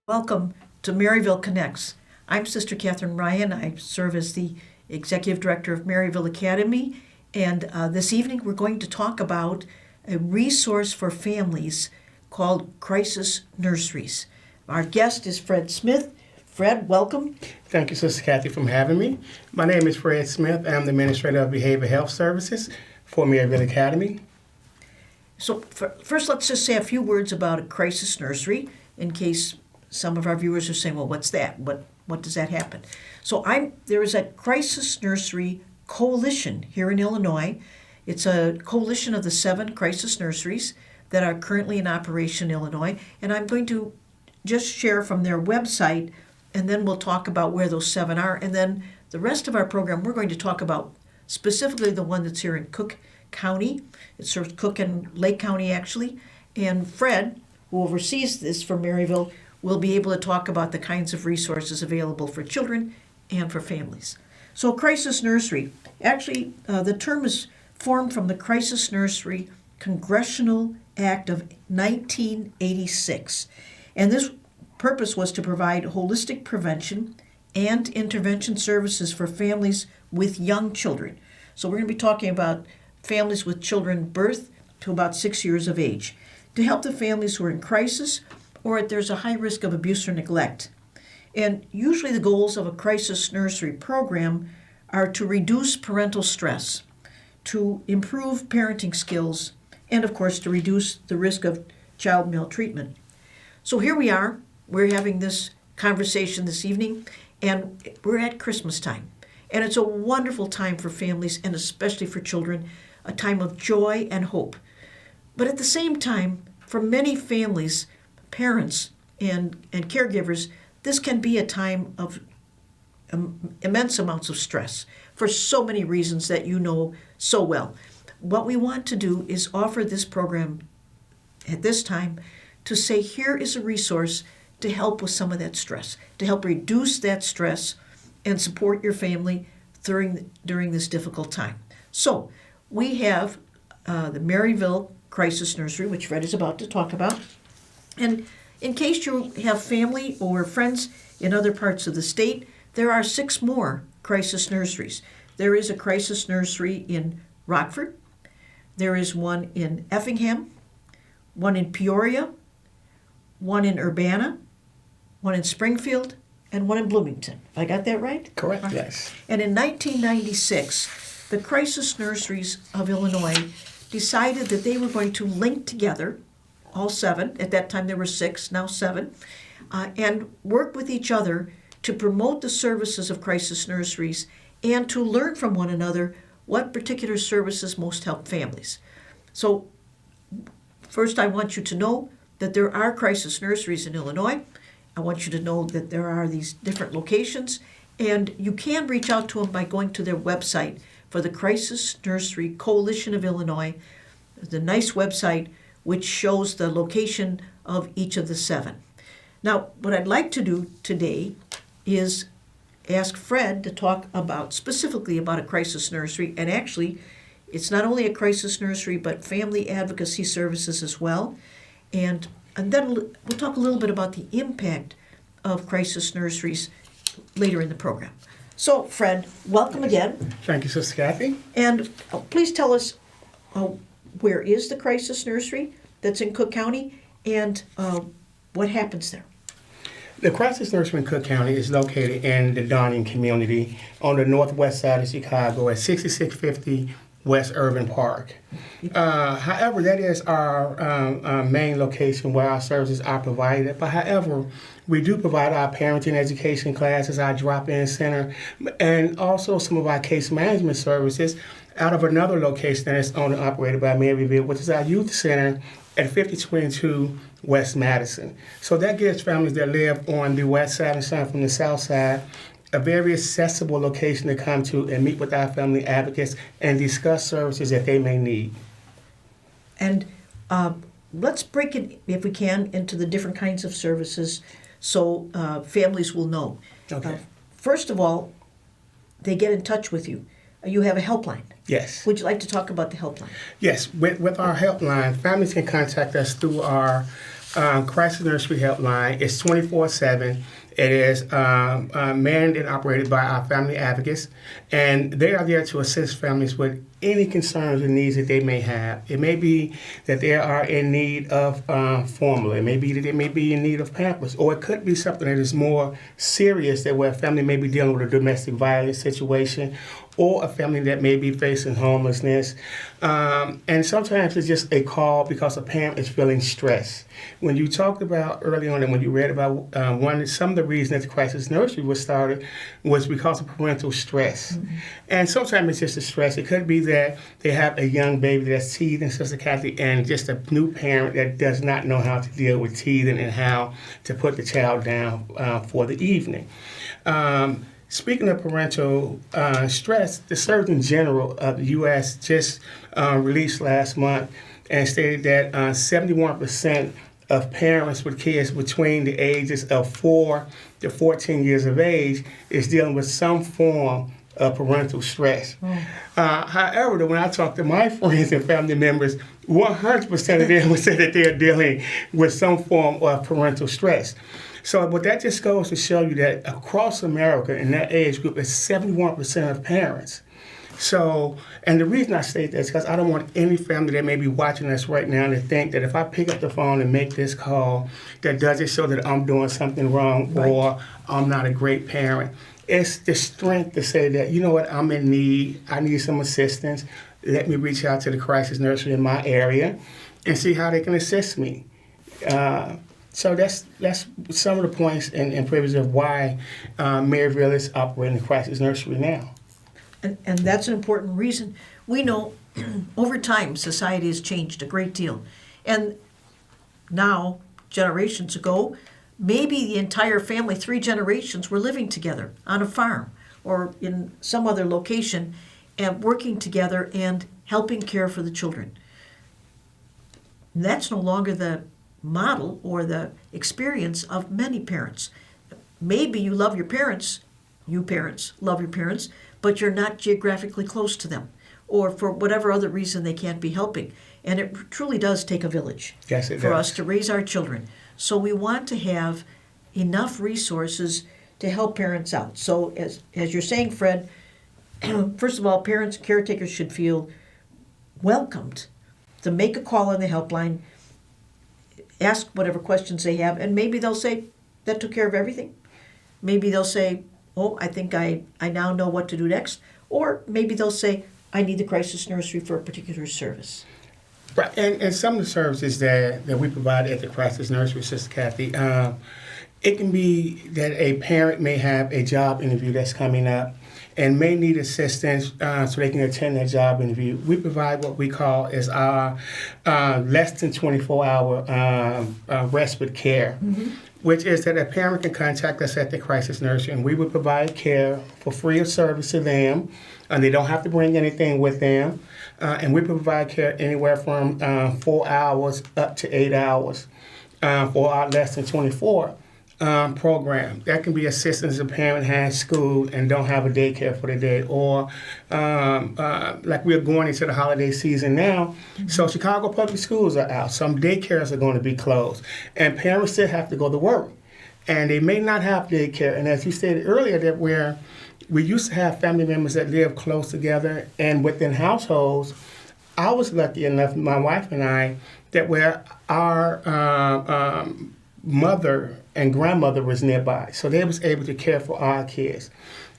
Welcome to Maryville Connects. I'm Sister Catherine Ryan. I serve as the Executive Director of Maryville Academy, and this evening we're going to talk about a resource for families called Crisis Nurseries. Our guest is Fred Smith. Fred, welcome. Thank you, Sister Kathy, for having me. My name is Fred Smith. I'm the Administrator of Behavioral Health Services for Maryville Academy. So first, let's just say a few words about a crisis nursery in case some of our viewers are saying, well, what's that? What does that happen? So there is a Crisis Nursery Coalition here in Illinois. It's a coalition of the 7 crisis nurseries that are currently in operation in Illinois. And I'm going to just share from their website, and then we'll talk about where those 7 are. And then the rest of our program, we're going to talk about specifically the one that's here in Cook County. It serves Cook and Lake County, actually. And Fred, who oversees this for Maryville, will be able to talk about the kinds of resources available for children and for families. So Crisis Nursery, actually the term is formed from the Crisis Nursery Congressional Act of 1986. And this purpose was to provide holistic prevention and intervention services for families with young children. So we're going to be talking about families with children birth to about 6 years of age, to help the families who are in crisis or if there's a high risk of abuse or neglect. And usually the goals of a crisis nursery program are to reduce parental stress, to improve parenting skills, and of course to reduce the risk of child maltreatment. So here we are, we're having this conversation this evening, and we're at Christmas time. And it's a wonderful time for families and especially for children, a time of joy and hope. But at the same time, for many families, parents and caregivers, this can be a time of immense amounts of stress for so many reasons that you know so well. What we want to do is offer this program at this time to say, here is a resource to help with some of that stress, to help reduce that stress and support your family during this difficult time. So we have the Maryville Crisis Nursery, which Fred is about to talk about. And in case you have family or friends in other parts of the state, there are 6 more crisis nurseries. There is a crisis nursery in Rockford. There is one in Effingham, one in Peoria, one in Urbana, one in Springfield, and one in Bloomington. I got that right? Correct, yes. And in 1996, the crisis nurseries of Illinois decided that they were going to link together all 7, at that time there were 6, now 7, and work with each other to promote the services of crisis nurseries and to learn from one another what particular services most help families. So first I want you to know that there are crisis nurseries in Illinois. I want you to know that there are these different locations, and you can reach out to them by going to their website for the Crisis Nursery Coalition of Illinois, the nice website which shows the location of each of the 7. Now, what I'd like to do today is ask Fred to talk specifically about a crisis nursery, and actually, it's not only a crisis nursery, but family advocacy services as well. And then we'll talk a little bit about the impact of crisis nurseries later in the program. So, Fred, welcome again. Thank you, Sister Kathy. And please tell us where is the crisis nursery that's in Cook County, and what happens there? The Crisis Nursery in Cook County is located in the Donning community on the northwest side of Chicago at 6650 West Irving Park. However, that is our main location where our services are provided. But however, we do provide our parenting education classes, our drop-in center, and also some of our case management services out of another location that is owned and operated by Maryville, which is our youth center at 5022 West Madison. So that gives families that live on the west side and some from the south side a very accessible location to come to and meet with our family advocates and discuss services that they may need. And let's break it, if we can, into the different kinds of services so families will know. Okay. First of all, they get in touch with you. You have a helpline. Yes. Would you like to talk about the helpline? Yes. With our helpline, families can contact us through our Crisis Nursery Helpline. It's 24/7. It is manned and operated by our family advocates, and they are there to assist families with any concerns and needs that they may have. It may be that they are in need of formula. It may be that they may be in need of Pampers, or it could be something that is more serious, that where a family may be dealing with a domestic violence situation, or a family that may be facing homelessness. And sometimes it's just a call because a parent is feeling stressed. When you talked about early on and when you read about some of the reasons that the Crisis Nursery was started was because of parental stress. Mm-hmm. And sometimes it's just a stress. It could be that they have a young baby that's teething, Sister Kathy, and just a new parent that does not know how to deal with teething and how to put the child down for the evening. Speaking of parental stress, the Surgeon General of the U.S. just released last month and stated that 71% of parents with kids between the ages of 4 to 14 years of age is dealing with some form of parental stress. However, when I talk to my friends and family members, 100% of them would say that they're dealing with some form of parental stress. So, but that just goes to show you that across America in that age group, it's 71% of parents. So, and the reason I say that is because I don't want any family that may be watching us right now to think that if I pick up the phone and make this call, that does it show that I'm doing something wrong, right, or I'm not a great parent. It's the strength to say that, you know what, I'm in need, I need some assistance. Let me reach out to the Crisis Nursery in my area and see how they can assist me. So that's some of the points and privileges of why Maryville is operating the Crisis Nursery now. And that's an important reason. We know over time society has changed a great deal. And now, generations ago, maybe the entire family, 3 generations, were living together on a farm or in some other location and working together and helping care for the children. And that's no longer the model or the experience of many parents. Maybe you love your parents, you parents love your parents, but you're not geographically close to them, or for whatever other reason they can't be helping. And it truly does take a village for us to raise our children. So we want to have enough resources to help parents out. So as you're saying, Fred, first of all, parents, caretakers should feel welcomed to make a call on the helpline, ask whatever questions they have, and maybe they'll say, that took care of everything. Maybe they'll say, oh, I think I now know what to do next. Or maybe they'll say, I need the Crisis Nursery for a particular service. Right, and some of the services that we provide at the Crisis Nursery, Sister Kathy, it can be that a parent may have a job interview that's coming up and may need assistance so they can attend that job interview. We provide what we call is our less than 24-hour respite care, which is that a parent can contact us at the Crisis Nursery and we would provide care for free of service to them, and they don't have to bring anything with them. And we provide care anywhere from 4 hours up to 8 hours for our less than 24 program. That can be assistance if a parent has school and don't have a daycare for the day, or like we're going into the holiday season now, so Chicago public schools are out. Some daycares are going to be closed, and parents still have to go to work, and they may not have daycare. And as you stated earlier, that we used to have family members that live close together and within households. I was lucky enough, my wife and I, that where our mother and grandmother was nearby, so they was able to care for our kids.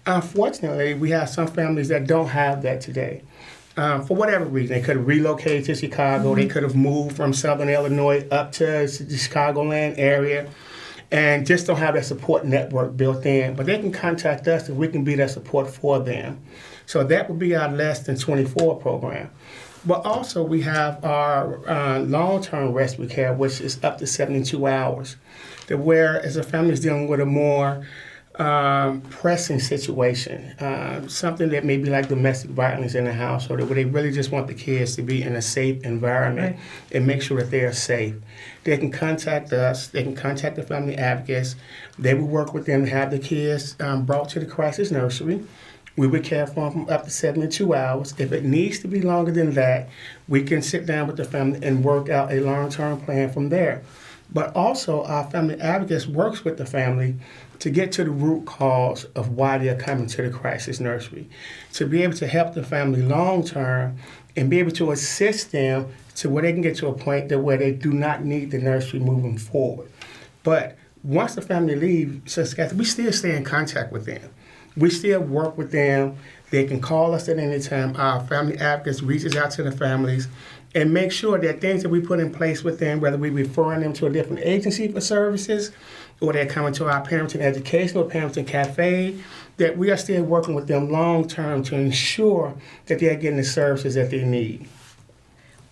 Unfortunately, we have some families that don't have that today. For whatever reason, they could have relocated to Chicago, they could have moved from Southern Illinois up to the Chicagoland area, and just don't have that support network built in. But they can contact us and we can be that support for them. So that would be our less than 24 program. But also we have our long-term respite care, which is up to 72 hours. That where as a family is dealing with a more pressing situation, something that may be like domestic violence in the house, or where they really just want the kids to be in a safe environment, right, and make sure that they are safe. They can contact us, they can contact the family advocates, they will work with them to have the kids brought to the Crisis Nursery. We would care for them up to 72 hours. If it needs to be longer than that, we can sit down with the family and work out a long-term plan from there. But also, our family advocates works with the family to get to the root cause of why they're coming to the crisis nursery, to be able to help the family long term and be able to assist them to where they can get to a point that where they do not need the nursery moving forward. But once the family leaves, we still stay in contact with them. We still work with them. They can call us at any time. Our family advocates reaches out to the families and make sure that things that we put in place with them, whether we're referring them to a different agency for services, or they're coming to our parenting education or parenting cafe, that we are still working with them long term to ensure that they're getting the services that they need.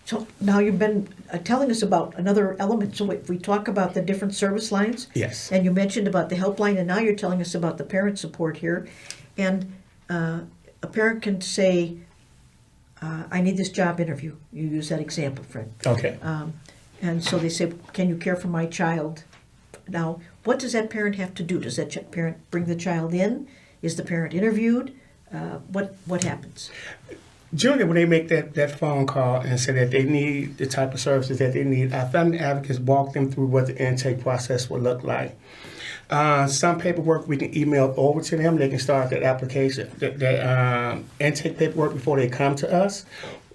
So now you've been telling us about another element. So if we talk about the different service lines, Yes. and you mentioned about the helpline, and now you're telling us about the parent support here, and a parent can say, I need this job interview. You use that example, Fred. Okay. And so they say, can you care for my child? Now, what does that parent have to do? Does that parent bring the child in? Is the parent interviewed? What happens? Generally, when they make that phone call and say that they need the type of services that they need, our family advocates walk them through what the intake process will look like. Some paperwork we can email over to them. They can start that application, that intake paperwork before they come to us,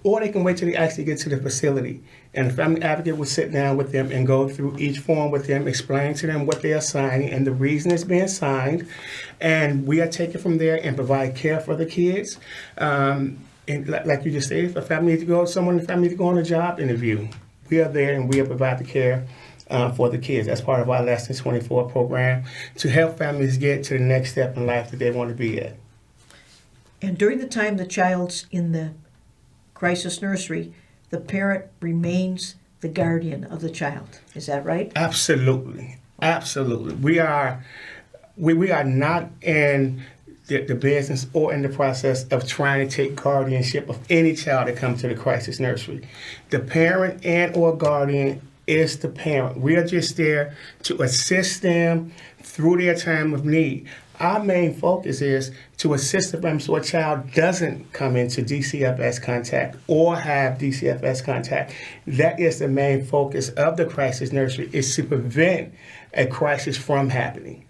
or they can wait till they actually get to the facility. And the family advocate will sit down with them and go through each form with them, explain to them what they are signing and the reason it's being signed. And we are taking from there and provide care for the kids. And like you just said, if a family needs to go, someone in the family needs to go on a job interview, we are there and we provide the care for the kids. That's part of our Less Than 24 program to help families get to the next step in life that they want to be at. And during the time the child's in the crisis nursery, the parent remains the guardian of the child. Is that right? Absolutely. Absolutely. We are not in the business or in the process of trying to take guardianship of any child that comes to the crisis nursery. The parent and or guardian is the parent. We are just there to assist them through their time of need. Our main focus is to assist them so a child doesn't come into DCFS contact or have DCFS contact. That is the main focus of the crisis nursery, is to prevent a crisis from happening.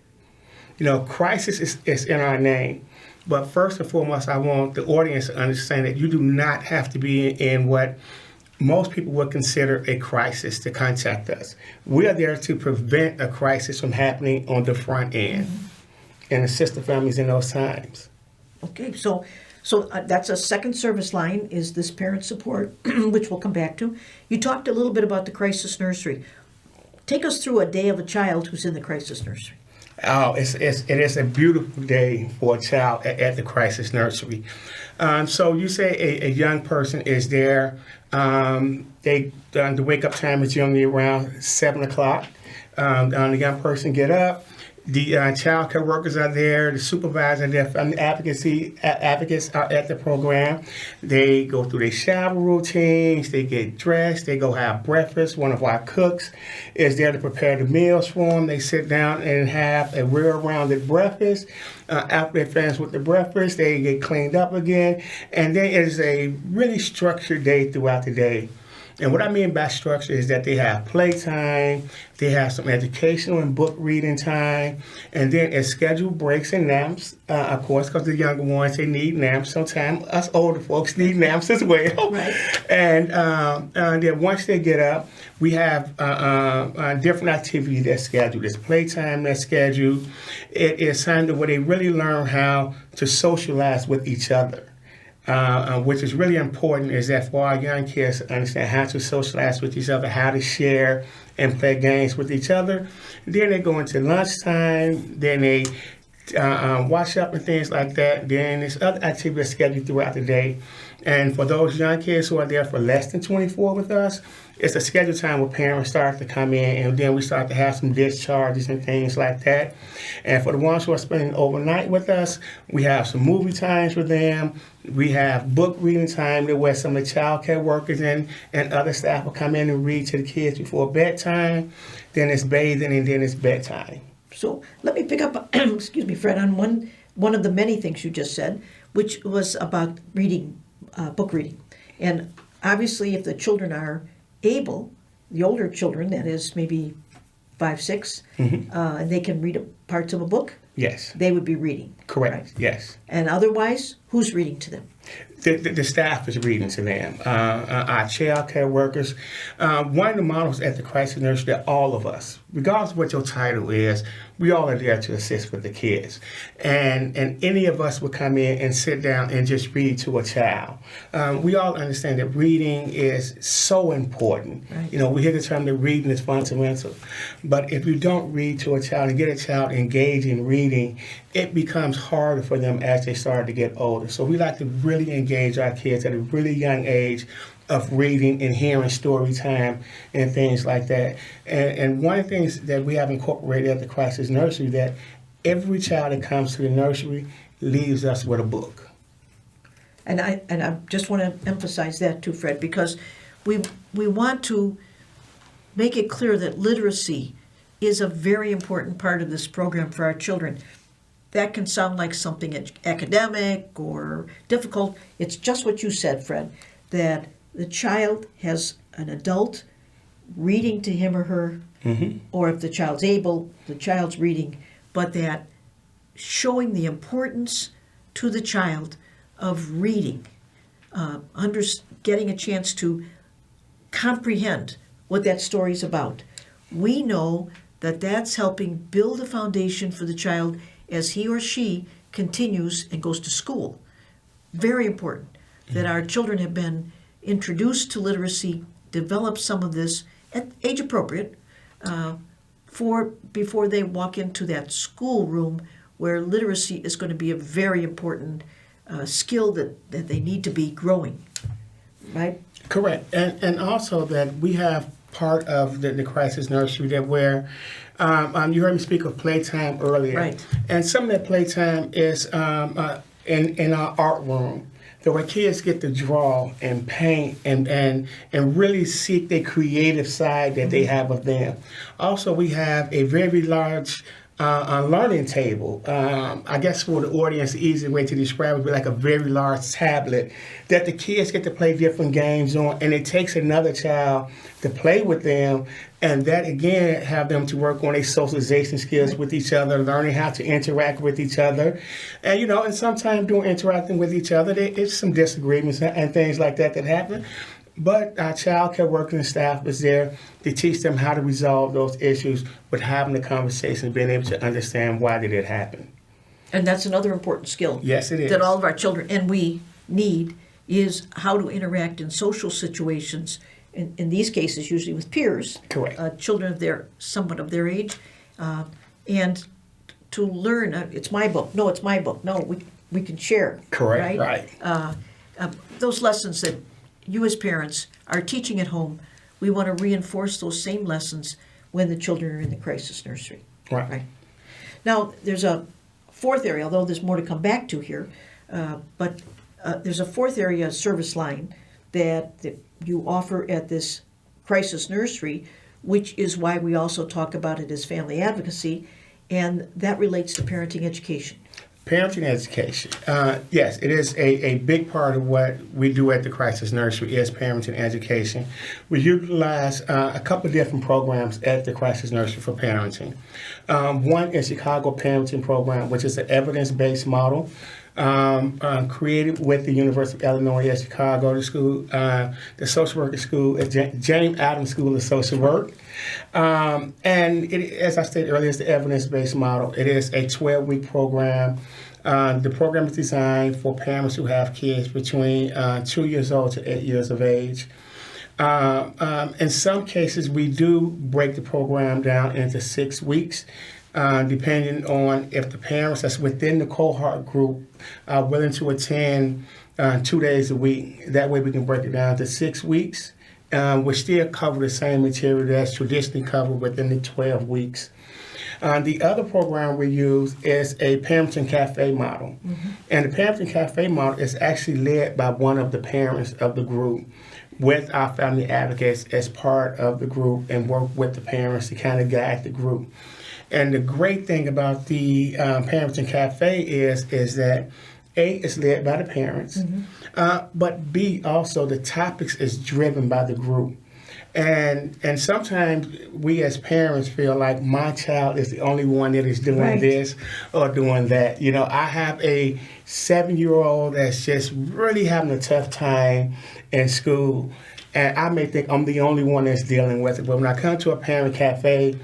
You know, crisis is in our name. But first and foremost, I want the audience to understand that you do not have to be in what most people would consider a crisis to contact us. We are there to prevent a crisis from happening on the front end and assist the families in those times. Okay, so that's a second service line, is this parent support, which we'll come back to. You talked a little bit about the crisis nursery. Take us through a day of a child who's in the crisis nursery. Oh, it is a beautiful day for a child at the crisis nursery. So you say a young person is there. The wake up time is generally around 7 o'clock. The young person get up. The child care workers are there, the supervisor and their family advocates are at the program. They go through their shower routines, they get dressed, they go have breakfast. One of our cooks is there to prepare the meals for them. They sit down and have a well-rounded breakfast. After they finish with the breakfast, they get cleaned up again. And then it is a really structured day throughout the day. And what I mean by structure is that they have playtime, they have some educational and book reading time, and then it's scheduled breaks and naps, of course, because the younger ones, they need naps. Sometimes us older folks need naps as well. Right. And then once they get up, we have different activities that's scheduled. There's playtime that's scheduled. It is time where they really learn how to socialize with each other. Which is really important, is that for our young kids to understand how to socialize with each other, how to share and play games with each other. Then they go into lunchtime, then they wash up and things like that. Then there's other activities scheduled throughout the day. And for those young kids who are there for less than 24 with us, it's a scheduled time where parents start to come in, and then we start to have some discharges and things like that. And for the ones who are spending overnight with us, we have some movie times for them. We have book reading time where some of the child care workers and other staff will come in and read to the kids before bedtime. Then it's bathing, and then it's bedtime. So let me pick up, excuse me, Fred, on one of the many things you just said, which was about reading, book reading. And obviously, if the children are able, the older children, that is maybe 5, 6, and they can read parts of a book, Yes. they would be reading. Correct. Right? Yes. And otherwise, who's reading to them? The staff is reading to them. Our child care workers. One of the models at the Crisis Nursery that all of us, regardless of what your title is, we all are there to assist with the kids. And any of us would come in and sit down and just read to a child. We all understand that reading is so important. Right. You know, we hear the term that reading is fundamental. But if you don't read to a child and get a child engaged in reading, it becomes harder for them as they start to get older. So we like to really engage our kids at a really young age of reading and hearing story time and things like that. And one of the things that we have incorporated at the Crisis Nursery, that every child that comes to the nursery leaves us with a book. And I just want to emphasize that too, Fred, because we want to make it clear that literacy is a very important part of this program for our children. That can sound like something academic or difficult. It's just what you said, Fred, that the child has an adult reading to him or her, or if the child's able, the child's reading, but that showing the importance to the child of reading, getting a chance to comprehend what that story's about. We know that that's helping build a foundation for the child as he or she continues and goes to school. Very important that our children have been introduced to literacy, develop some of this at age appropriate, before they walk into that school room where literacy is going to be a very important skill that they need to be growing, right? Correct. And also that we have part of the Crisis Nursery that where you heard me speak of playtime earlier. Right. And some of that playtime is in our art room, where kids get to draw and paint and really seek the creative side that they have of them. Also, we have a very large learning table. I guess for the audience, the easy way to describe it would be like a very large tablet that the kids get to play different games on, and it takes another child to play with them, and that again have them to work on their socialization skills with each other, learning how to interact with each other. And and sometimes during interacting with each other, there's some disagreements and things like that happen. But our child care workers and staff is there to teach them how to resolve those issues with having the conversation, being able to understand why did it happen. And that's another important skill. Yes, it is. That all of our children, and we need, is how to interact in social situations, in these cases usually with peers. Correct. Children of somewhat of their age, and to learn, it's my book. No, it's my book. No, we can share. Correct, right. Those lessons that you as parents are teaching at home, we want to reinforce those same lessons when the children are in the crisis nursery. Right. Now, there's a fourth area, although there's more to come back to here, but there's a fourth area service line that you offer at this crisis nursery, which is why we also talk about it as family advocacy, and that relates to parenting education. Parenting education. Yes, it is a big part of what we do at the Crisis Nursery is parenting education. We utilize a couple of different programs at the Crisis Nursery for parenting. One is Chicago Parenting Program, which is an evidence-based model created with the University of Illinois at Chicago. The school, the social worker school is James Adams School of Social Work. And it, as I stated earlier, it's the evidence-based model. It is a 12-week program. The program is designed for parents who have kids between 2 years old to 8 years of age. In some cases, we do break the program down into 6 weeks, depending on if the parents that's within the cohort group are willing to attend 2 days a week. That way we can break it down to 6 weeks. We still cover the same material that's traditionally covered within the 12 weeks. The other program we use is a parenting cafe model. Mm-hmm. And the parenting cafe model is actually led by one of the parents of the group with our family advocates as part of the group and work with the parents to kind of guide the group. And the great thing about the parenting cafe is that A, it's led by the parents, mm-hmm. But B, also the topics is driven by the group. And sometimes we as parents feel like my child is the only one that is doing this or doing that. You know, I have a 7-year-old that's just really having a tough time in school. And I may think I'm the only one that's dealing with it. But when I come to a parent cafe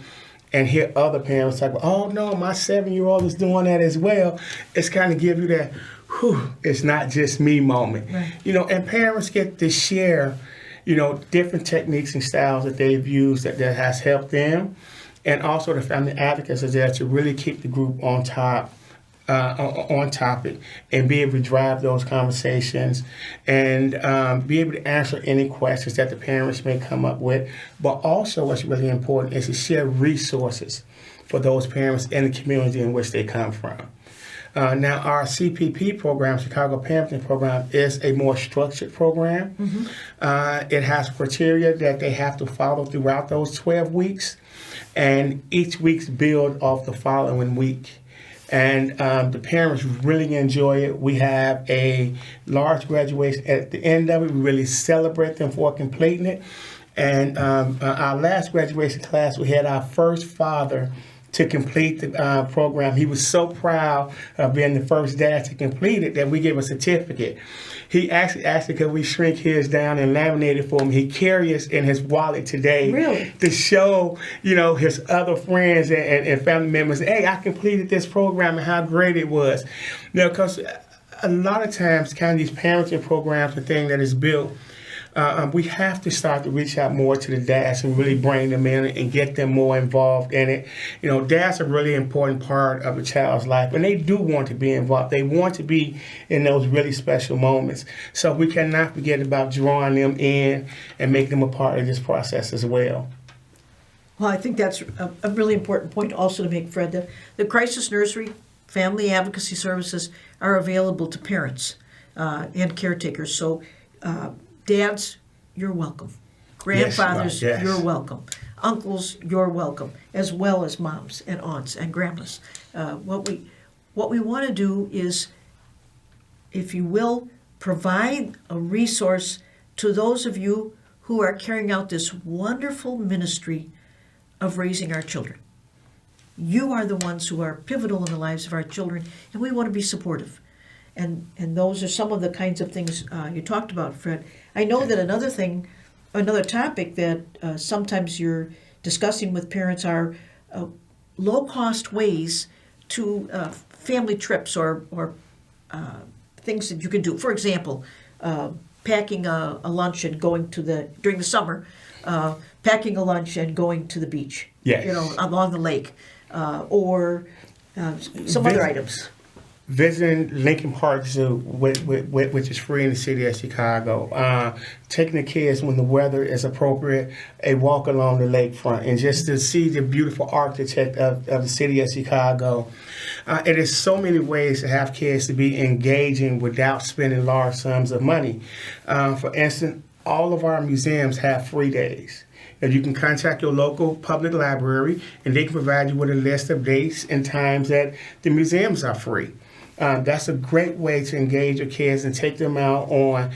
and hear other parents talk, oh no, my 7-year-old is doing that as well, it's kind of give you that, whew, it's not just me moment. Right. You know, and parents get to share, you know, different techniques and styles that they've used that has helped them. And also the family advocates are there to really keep the group on top, on topic, and be able to drive those conversations and be able to answer any questions that the parents may come up with. But also what's really important is to share resources for those parents in the community in which they come from. Now, our CPP program, Chicago Parenting Program, is a more structured program. It has criteria that they have to follow throughout those 12 weeks, and each week's build off the following week. And the parents really enjoy it. We have a large graduation at the end of it. We really celebrate them for completing it. And our last graduation class, we had our first father to complete the program. He was so proud of being the first dad to complete it that we gave a certificate. He actually asked, could we shrink his down and laminate it for him? He carries in his wallet today to show, you know, his other friends and family members, hey, I completed this program and how great it was. You know, because a lot of times, kind of these parenting programs, the thing that is built, we have to start to reach out more to the dads and really bring them in and get them more involved in it. You know, dads are a really important part of a child's life, and they do want to be involved. They want to be in those really special moments. So we cannot forget about drawing them in and making them a part of this process as well. Well, I think that's a really important point also to make, Fred. The Crisis Nursery Family Advocacy Services are available to parents and caretakers. So dads, you're welcome. Grandfathers, yes. You're welcome. Uncles, you're welcome, as well as moms and aunts and grandmas. What we want to do is, if you will, provide a resource to those of you who are carrying out this wonderful ministry of raising our children. You are the ones who are pivotal in the lives of our children, and we want to be supportive. And those are some of the kinds of things you talked about, Fred. I know that another topic that sometimes you're discussing with parents are low-cost ways to family trips or things that you can do. For example, packing a lunch and going during the summer, packing a lunch and going to the beach, Yes. you know, along the lake, or some other items. Visiting Lincoln Park Zoo, which is free in the city of Chicago. Taking the kids when the weather is appropriate, a walk along the lakefront, and just to see the beautiful architect of the city of Chicago. It is so many ways to have kids to be engaging without spending large sums of money. For instance, all of our museums have free days. And you can contact your local public library, and they can provide you with a list of dates and times that the museums are free. That's a great way to engage your kids and take them out on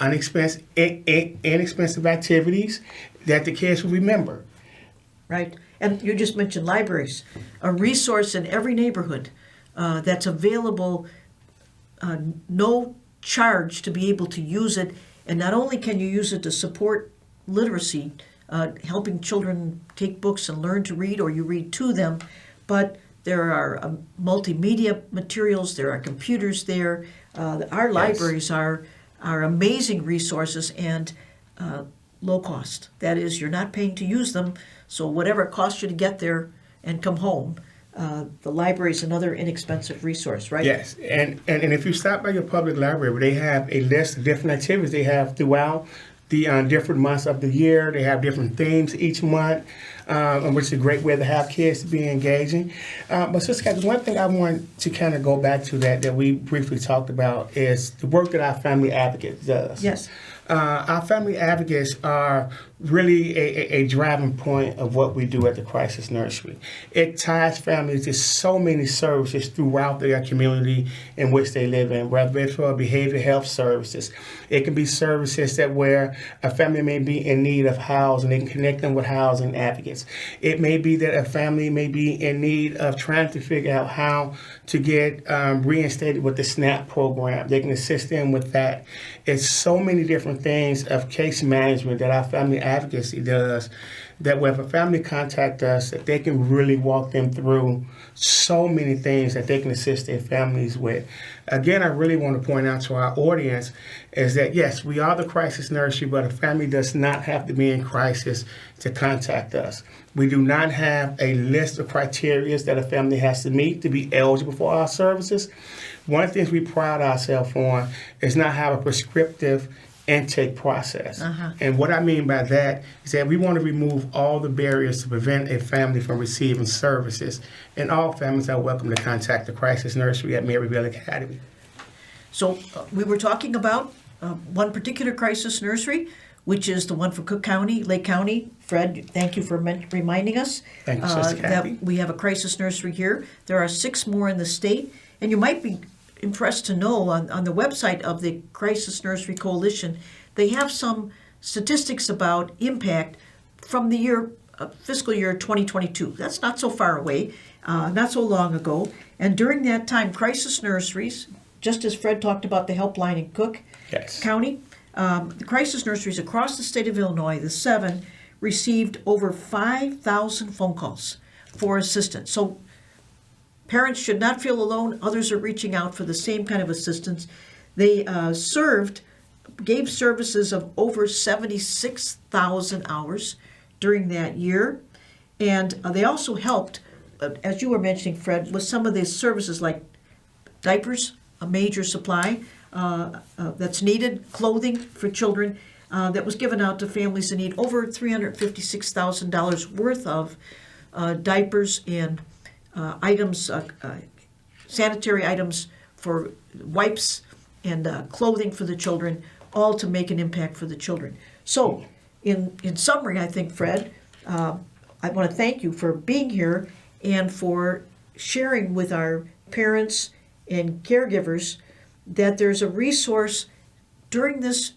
inexpensive activities that the kids will remember. Right. And you just mentioned libraries, a resource in every neighborhood that's available, no charge to be able to use it. And not only can you use it to support literacy, helping children take books and learn to read, or you read to them, but there are multimedia materials, there are computers there. Our libraries are amazing resources and low cost. That is, you're not paying to use them, so whatever it costs you to get there and come home, the library is another inexpensive resource, right? Yes, and if you stop by your public library, they have a list of different activities they have throughout the different months of the year. They have different themes each month. which is a great way to have kids to be engaging. But Sister Kathy, one thing I want to kind of go back to that we briefly talked about is the work that our family advocate does. Yes. Our family advocates are really a driving point of what we do at the Crisis Nursery. It ties families to so many services throughout their community in which they live in, whether it's for behavioral health services. It can be services that where a family may be in need of housing, they can connect them with housing advocates. It may be that a family may be in need of trying to figure out how to get reinstated with the SNAP program. They can assist them with that. It's so many different things of case management that our family advocacy does, that when a family contact us, that they can really walk them through so many things that they can assist their families with. Again, I really want to point out to our audience is that yes, we are the Crisis Nursery, but a family does not have to be in crisis to contact us. We do not have a list of criteria that a family has to meet to be eligible for our services. One of the things we pride ourselves on is not have a prescriptive intake process. And what I mean by that is that we want to remove all the barriers to prevent a family from receiving services. And all families are welcome to contact the Crisis Nursery at Maryville Academy. So we were talking about one particular crisis nursery, which is the one for Cook County, Lake County. Fred, thank you for reminding us Thank you, Sister Kathy. that we have a crisis nursery here. There are 6 more in the state, and you might be impressed to know on the website of the Crisis Nursery Coalition, they have some statistics about impact from the year fiscal year 2022. That's not so far away, not so long ago. And during that time, crisis nurseries, just as Fred talked about the helpline in Cook County, the crisis nurseries across the state of Illinois, the 7, received over 5,000 phone calls for assistance. So parents should not feel alone. Others are reaching out for the same kind of assistance. They gave services of over 76,000 hours during that year. And they also helped, as you were mentioning, Fred, with some of these services like diapers, a major supply that's needed, clothing for children that was given out to families in need, over $356,000 worth of diapers and items, sanitary items for wipes and clothing for the children, all to make an impact for the children. So, in summary, I think, Fred, I want to thank you for being here and for sharing with our parents and caregivers that there's a resource during this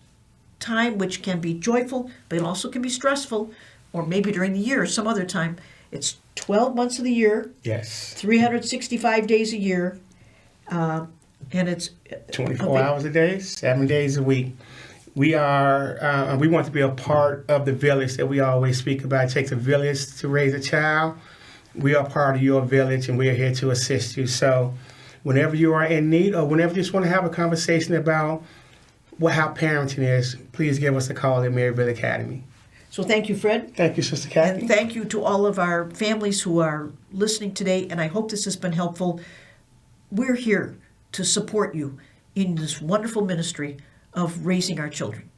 time which can be joyful, but it also can be stressful, or maybe during the year, some other time. It's 12 months of the year. Yes. 365 days a year. And it's 24 hours a day, 7 days a week. We are, we want to be a part of the village that we always speak about. It takes a village to raise a child. We are part of your village and we are here to assist you. So whenever you are in need or whenever you just want to have a conversation about how parenting is, please give us a call at Maryville Academy. So thank you, Fred. Thank you, Sister Kathy. And thank you to all of our families who are listening today, and I hope this has been helpful. We're here to support you in this wonderful ministry of raising our children.